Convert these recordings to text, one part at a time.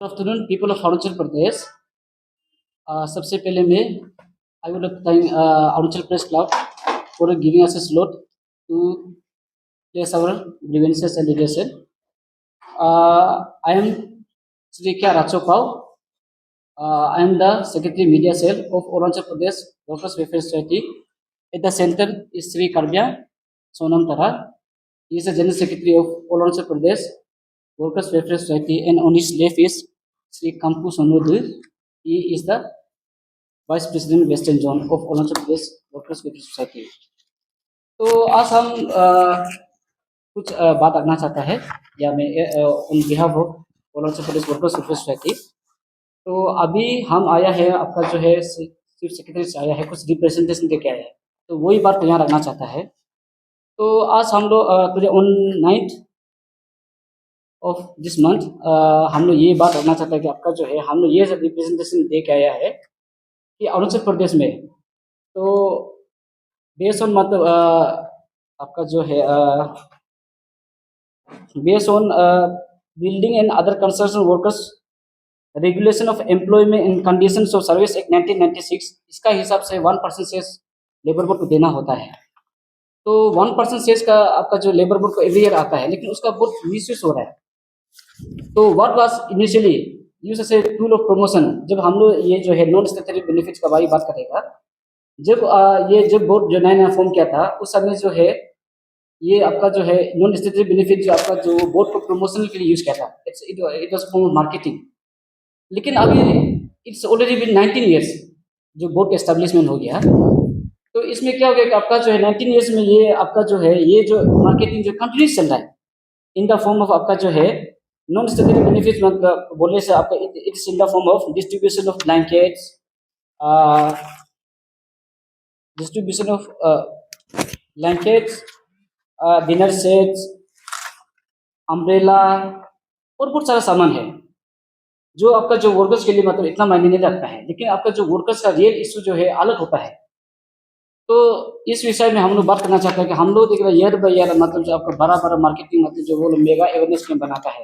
Good afternoon, people of Arunachal Pradesh. सबसे पहले मैं I would like to thank Arunachal Press Club for giving us a slot to place our grievances and litigation. I am Sri K. Rachopal. I am the Secretary Media Cell of Arunachal Pradesh Workers Welfare Society. At the center is Sri Karbya Sonam Tara. He is the General Secretary of Arunachal Pradesh Workers Welfare Society, and on his left is Sri Kampu Sonodhu. He is the vice president western zone of Arunachal Pradesh workers welfare society. तो आज हम कुछ बात रखना चाहता है या मैं on behalf of Arunachal Pradesh workers welfare society. तो अभी हम आया है, आपका जो है चीफ सेक्रेटरी से आया है, कुछ रिप्रेजेंटेशन दे के आया है, तो वही बात यहाँ रखना चाहता है। तो आज हम लोग today on 9th of this month हम लोग ये बात रखना चाहता है कि आपका जो है हम लोग ये रिप्रेजेंटेशन दे के आया है कि अरुणाचल प्रदेश में तो बेस ऑन मतलब आपका जो है base on building and other construction workers regulation of employment and conditions of service act 1996, इसका हिसाब से 1% सेस लेबर बोर्ड को देना होता है। तो 1% सेस का आपका जो लेबर बोर्ड को एवरी ईयर आता है, लेकिन उसका बहुत मिसयूज हो रहा है। तो what was initially use as a tool of promotion. जब हम लोग ये जो है नॉन स्टैट्यूटरी बेनिफिट्स का बारे बात करेगा, जब बोर्ड जो नया नया फॉर्म किया था उस समय जो है ये आपका जो है नॉन स्टैट्यूटरी बेनिफिट जो आपका जो बोर्ड को प्रमोशन के लिए यूज किया था, इट वाज फॉर मार्केटिंग। लेकिन अभी इट्स ऑलरेडी बिन 19 ईयर्स जो बोर्ड एस्टेब्लिशमेंट हो गया, तो इसमें क्या हो गया कि आपका जो है 19 ईयर्स में ये आपका जो है ये जो मार्केटिंग जो कंटिन्यूस चल रहा है इन द फॉर्म ऑफ आपका जो है नॉन स्टैट्यूटरी बेनिफिट्स मतलब बोलने से आपका it's in the form of distribution of blankets, distribution of blankets, dinner sets, umbrella और बहुत सारा सामान है जो आपका जो वर्कर्स के लिए मतलब इतना मायने नहीं रखता है, लेकिन आपका जो वर्कर्स का रियल इशू जो है अलग होता है। तो इस विषय में हम लोग बात करना चाहते हैं कि हम लोग देखिए ईयर बाई ईयर मतलब जो आपका बड़ा बड़ा मार्केटिंग मतलब जो वो मेगा अवेयरनेस कैंप बनाता है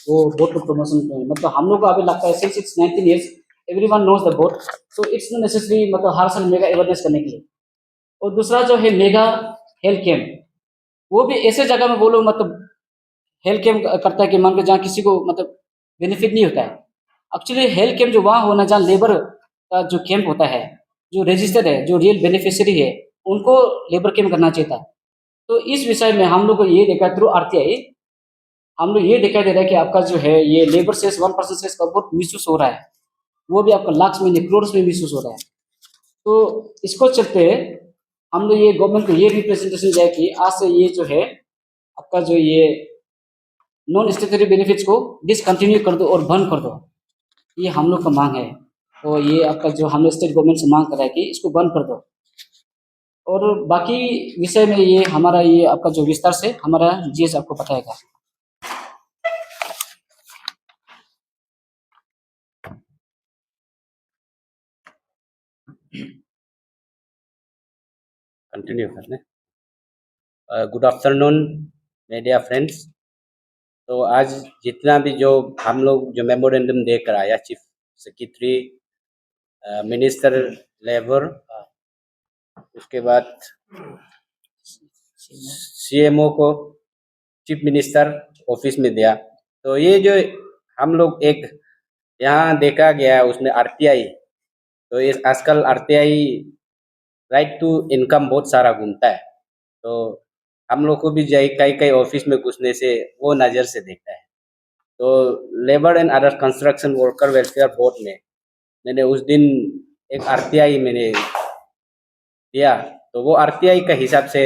वो बोर्ड को प्रमोशन में, मतलब हम लोग को अभी लगता है since it's 19 years everyone knows the board, so it's not necessary मतलब हर साल मेगा अवेयरनेस करने के लिए। और दूसरा जो है मेगा हेल्थ कैंप, वो भी ऐसे जगह में बोलो मतलब हेल्थ कैंप करता है कि मान के जहाँ किसी को मतलब बेनिफिट नहीं होता है। एक्चुअली हेल्थ कैंप जो वहाँ होना जहाँ लेबर का जो कैंप होता है, जो रजिस्टर्ड है, जो रियल बेनिफिशियरी है, उनको लेबर कैंप करना चाहिए था। तो इस विषय में हम लोग को ये देखा थ्रू आरटीआई, हम लोग ये दिखाई दे रहा है कि आपका जो है ये लेबर सेस 1% सेस का बहुत मिसयूज हो रहा है, वो भी आपका लाख में करोड़ में मिसयूज हो रहा है। तो इसको चलते हम लोग ये गवर्नमेंट को ये रिप्रेजेंटेशन जाए कि आज से ये जो है आपका जो ये नॉन स्टैट्यूटरी बेनिफिट्स को डिसकंटिन्यू कर दो और बंद कर दो, ये हम लोग का मांग है। तो ये आपका जो हम लोग स्टेट गवर्नमेंट से मांग कर रहा है कि इसको बंद कर दो। और बाकी विषय में ये हमारा ये आपका जो विस्तार से हमारा जीएस आपको बताएगा। कंटिन्यू करने। Good afternoon media friends. तो आज जितना भी जो हम लोग जो मेमोरेंडम देकर आया चीफ सेक्रेटरी, मिनिस्टर लेबर, उसके बाद सीएमओ को चीफ मिनिस्टर ऑफिस में दिया, तो ये जो हम लोग एक यहाँ देखा गया उसमें आरटीआई, तो ये आजकल आरटीआई राइट टू इनकम बहुत सारा घूमता है, तो हम लोग को भी कई कई ऑफिस में घुसने से वो नज़र से देखता है। तो labour and other construction worker welfare board में मैंने उस दिन एक आरटीआई मैंने दिया, तो वो आरटीआई का हिसाब से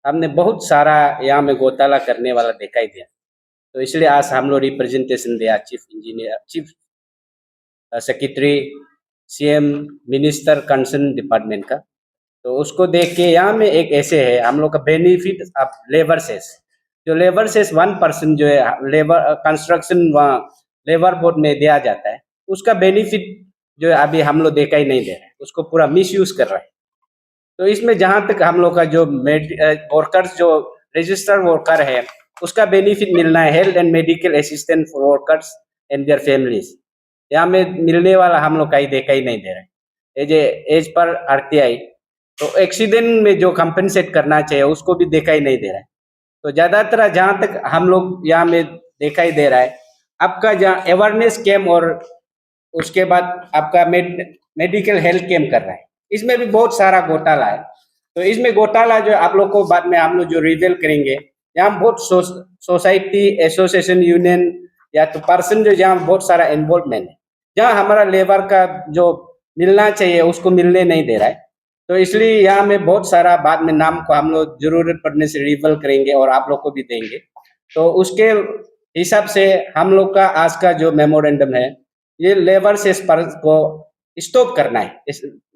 हमने बहुत सारा यहाँ में घोटाला करने वाला दिखाई दिया। तो इसलिए आज हम लोग रिप्रेजेंटेशन दिया chief engineer, chief secretary, CM, minister concern department का। तो उसको देख के यहाँ में एक ऐसे है हम लोग का बेनिफिट ऑफ लेबर सेस, जो लेबर सेस 1% जो है लेबर कंस्ट्रक्शन वहाँ लेबर बोर्ड में दिया जाता है, उसका बेनिफिट जो है अभी हम लोग देखा ही नहीं दे रहे हैं, उसको पूरा मिसयूज कर रहा है। तो इसमें जहाँ तक हम लोग का जो वर्कर्स जो रजिस्टर्ड वर्कर है उसका बेनिफिट मिलना है, health and medical assistant for workers and their families, यहाँ में मिलने वाला हम लोग कहीं देखा ही नहीं दे रहा है। एज पर आरटीआई तो एक्सीडेंट में जो कंपनसेट करना चाहिए उसको भी देखा ही नहीं दे रहा है। तो ज्यादातर जहाँ तक हम लोग यहाँ में देखा ही दे रहा है, आपका जहाँ अवेयरनेस कैम्प और उसके बाद आपका मेडिकल हेल्थ कैम्प कर रहा है, इसमें भी बहुत सारा घोटाला है। तो इसमें घोटाला जो आप लोग को बाद में हम लोग जो रिवील करेंगे, यहाँ बहुत सोसाइटी एसोसिएशन यूनियन या तो पर्सन जो जहाँ बहुत सारा इन्वॉल्वमेंट है, जहाँ हमारा लेबर का जो मिलना चाहिए उसको मिलने नहीं दे रहा है। तो इसलिए यहाँ में बहुत सारा बाद में नाम को हम लोग जरूरत पड़ने से रिवील करेंगे और आप लोग को भी देंगे। तो उसके हिसाब से हम लोग का आज का जो मेमोरेंडम है, ये लेबर से को स्टॉप करना है,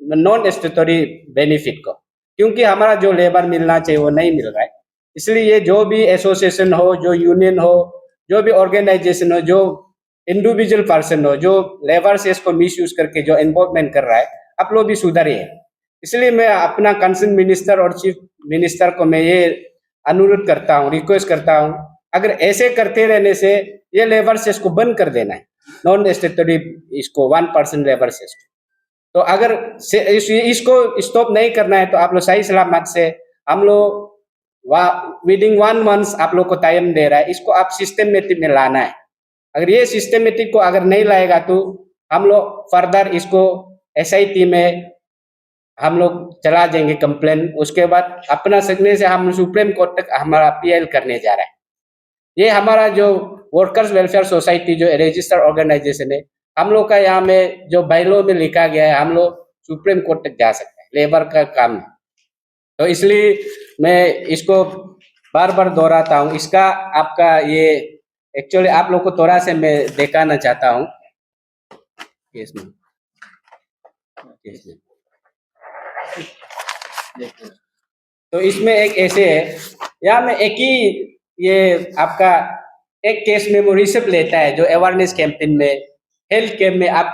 नॉन स्टेटरी बेनिफिट को, क्योंकि हमारा जो लेबर मिलना चाहिए वो नहीं मिल रहा है। इसलिए ये जो भी एसोसिएशन हो, जो यूनियन हो, जो भी ऑर्गेनाइजेशन हो, जो इंडिविजुअल पर्सन हो, जो लेबर से इसको मिस यूज करके जो इन्वॉल्वमेंट कर रहा है, आप लोग भी सुधरिए। इसलिए मैं अपना कंसर्न मिनिस्टर और चीफ मिनिस्टर को मैं ये अनुरोध करता हूँ, रिक्वेस्ट करता हूँ, अगर ऐसे करते रहने से ये लेबर सेस को बंद कर देना है, नॉन स्टेटरी इसको 1% लेबर सेस। तो अगर इसको स्टॉप नहीं करना है तो आप लोग सही सलामत से हम लोग विदिन 1 मंथ आप लोग को टाइम दे रहा है, इसको आप सिस्टमेटिक में लाना है। अगर ये सिस्टमेटिक को अगर नहीं लाएगा तो हम लोग फर्दर इसको एसआईटी में हम लोग चला जाएंगे कंप्लेन। उसके बाद अपना सकने से हम सुप्रीम कोर्ट तक हमारा अपील करने जा रहा है। ये हमारा जो वर्कर्स वेलफेयर सोसाइटी जो रजिस्टर्ड ऑर्गेनाइजेशन है, हम लोग का यहाँ में जो बाइलॉ में लिखा गया है, हम लोग सुप्रीम कोर्ट तक जा सकते हैं, लेबर का काम है। तो इसलिए मैं इसको बार बार दोहराता हूँ। इसका आपका ये एक्चुअली आप लोग को थोड़ा से मैं दिखाना चाहता हूँ इसमें। तो इसमें एक ऐसे है, यहाँ में एक ही ये आपका एक केस मेमो रिसिप्ट लेता है जो अवेयरनेस कैंपेन में, हेल्थ कैंप में आप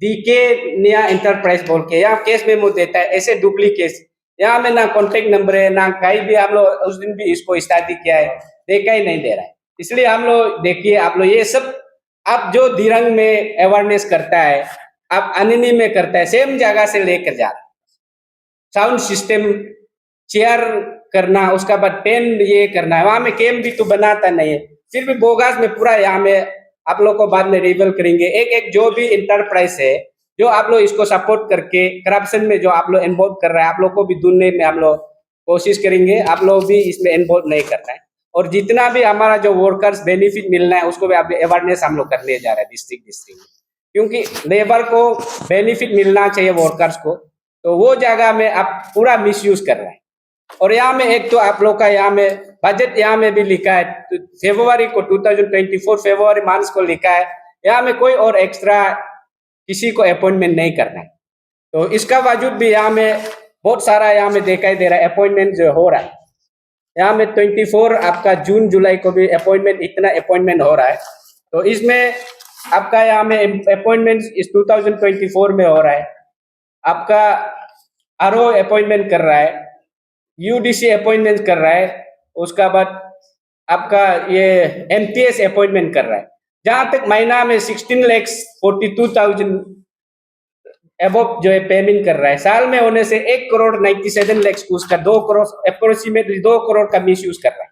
डीके नया एंटरप्राइज बोल के यहाँ केस मेमो देता है। ऐसे डुप्लीकेट यहाँ में ना कॉन्टेक्ट नंबर है, ना कहीं भी हम लोग उस दिन भी इसको स्टार्ट किया है, देखा ही नहीं दे रहा है। इसलिए हम लोग देखिए, आप लोग ये सब आप जो दिरंग में अवेयरनेस करता है, आप अनिनी में करता है, सेम जगह से लेकर जा रहा है। साउंड सिस्टम चेयर करना, उसका बाद टेंट ये करना है, वहां में कैम्प भी तो बनाता नहीं है, फिर भी बोगास में पूरा यहाँ में आप लोग को बाद में रिवील करेंगे। एक एक जो भी इंटरप्राइज है जो आप लोग इसको सपोर्ट करके करप्शन में जो आप लोग इन्वॉल्व कर रहे हैं, आप लोग को भी ढूंढने में हम लोग कोशिश करेंगे, आप लोग भी इसमें इन्वॉल्व नहीं करना है। और जितना भी हमारा जो वर्कर्स बेनिफिट मिलना है उसको भी अवेयरनेस हम लोग करने जा रहे हैं डिस्ट्रिक्ट में, क्योंकि लेबर को बेनिफिट मिलना चाहिए वर्कर्स को, तो वो जगह में आप पूरा मिसयूज कर रहे हैं। और यहाँ में एक तो आप लोग का यहाँ में बजट यहाँ में भी लिखा है, फरवरी को 2024 फरवरी मंथ को लिखा है, यहाँ में कोई और एक्स्ट्रा किसी को अपॉइंटमेंट नहीं करना है। तो इसका बावजूद भी यहाँ में बहुत सारा यहाँ में दिखाई दे रहा है अपॉइंटमेंट जो हो रहा है। यहाँ में 24 आपका जून जुलाई को भी अपॉइंटमेंट, इतना अपॉइंटमेंट हो रहा है। तो इसमें आपका यहाँ में अपॉइंटमेंट इस 2024 में हो रहा है, आपका आरओ अपॉइंटमेंट कर रहा है, यूडीसी अपॉइंटमेंट कर रहा है, उसका बाद आपका ये एमटीएस अपॉइंटमेंट कर रहा है। जहां तक महीना में 16,42,000 एबव जो है पेमेंट कर रहा है, साल में होने से 1,97,00,000 को उसका 2 करोड़ अप्रोक्सीमेटली 2 करोड़ का मिस यूज कर रहा है।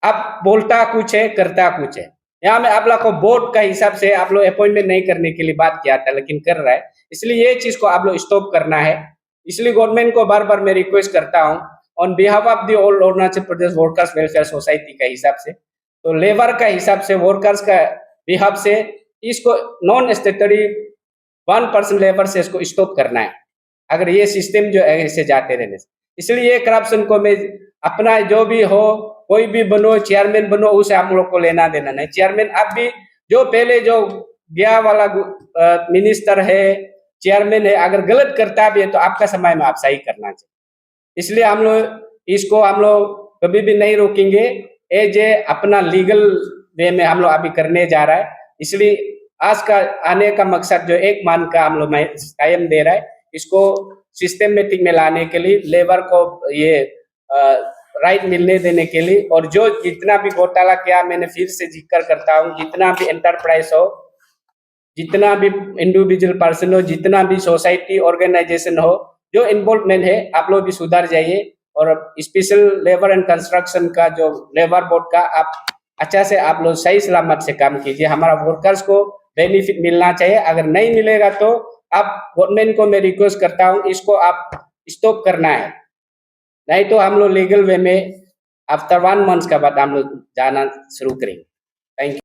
अब बोलता कुछ है करता कुछ है। यहाँ में आप लोग को बोर्ड का हिसाब से आप लोग अपॉइंटमेंट नहीं करने के लिए बात किया था, लेकिन कर रहा है, इसलिए ये चीज को आप लोग स्टॉप करना है। इसलिए गवर्नमेंट को बार बार मैं रिक्वेस्ट करता हूँ on behalf of the all Arunachal Pradesh workers welfare society का हिसाब से, तो लेबर का हिसाब से, वर्कर्स का बिहाफ से इसको नॉन स्टेटरी 1% लेबर से इसको स्टॉप करना है, अगर ये सिस्टम जो ऐसे जाते रहने से। इसलिए ये करप्शन को मैं अपना जो भी हो, कोई भी बनो, चेयरमैन बनो, उसे हम लोग को लेना देना नहीं। चेयरमैन अब भी जो पहले जो गया वाला मिनिस्टर है, चेयरमैन है, अगर गलत करता भी है तो आपका समय में आप सही करना चाहिए। इसलिए हम लोग इसको हम लोग कभी भी नहीं रोकेंगे, एज ए अपना लीगल वे में हम लोग अभी करने जा रहा है। इसलिए आज का आने का मकसद जो 1 मान का हम लोग टाइम दे रहा है, इसको सिस्टमेटिक में लाने के लिए, लेबर को ये राइट मिलने देने के लिए। और जो जितना भी घोटाला किया, मैंने फिर से जिक्र करता हूँ, जितना भी एंटरप्राइज हो, जितना भी इंडिविजुअल पर्सन हो, जितना भी सोसाइटी ऑर्गेनाइजेशन हो, जो इन्वॉल्वमेंट है, आप लोग भी सुधार जाइए। और स्पेशल लेबर एंड कंस्ट्रक्शन का जो लेबर बोर्ड का आप अच्छा से आप लोग सही सलामत से काम कीजिए। हमारा वर्कर्स को बेनिफिट मिलना चाहिए। अगर नहीं मिलेगा तो आप गवर्नमेंट को मैं रिक्वेस्ट करता हूँ, इसको आप स्टॉप करना है, नहीं तो हम लोग लीगल वे में आफ्टर 1 मंथ का बाद हम लोग जाना शुरू करेंगे। Thank you.